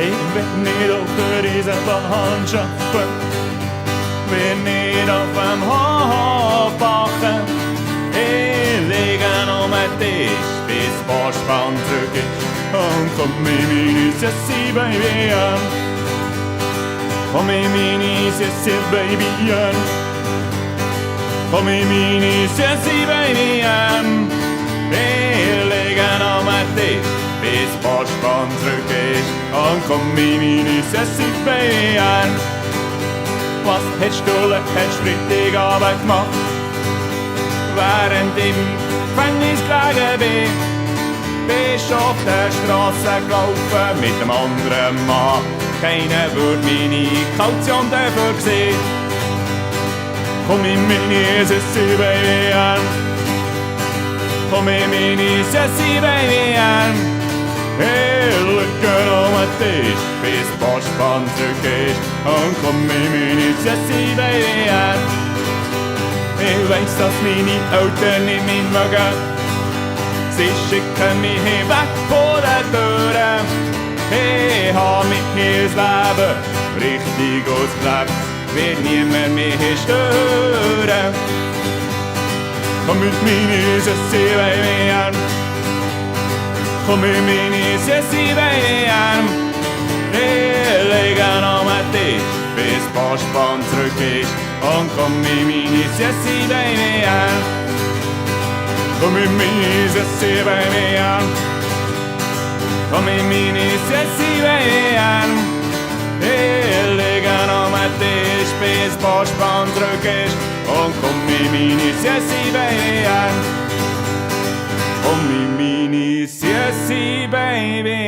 Ich will nicht auf der Eisenbahn arbeiten, will nicht auf dem Hof backen. Ich liege um den Tisch, bis die Vorspann zurück ist und komm in meine Sessi, Baby, an. Komm in meine Sessi, Baby, an. Komm in meine Sessi, Baby, an. Ich liege um den Tisch, bis die Vorspann zurück ist und komm in meine Sessi, Baby, an. Was hättest du letzten Freitagabend gemacht, während ich im Gefängnis gelegen bin? Bist auf der Straße gelaufen mit einem anderen Mann. Keiner würde meine Kaution dafür sehen. Komm in meine Sessi, Baby, an. Komm in meine Sessi, Baby, an. Ich liege um den Tisch, bis die Vorspann zurück ist und komm in meine Sessi, Baby, an. Ich weiss, dass meine Eltern nicht mehr mögen. Sie schicken mich weg von der Tür. Ich hab mit mir das Leben richtig ausgelebt, wird niemand mich stören. Komm mit meine Sessi, Baby, an. Komm mit meine Sessi, Baby, an. Ich liege um den Tisch, bis die Vorspann zurück ist und komm mit meine Sessi, Baby, an. Komm in meine Sessi, Baby, an. Komm in meine Sessi, Baby, an. Ich liege um den Tisch, bis die Vorspann zurück ist und komm in meine Sessi, Baby, an. Komm in meine Sessi, Baby,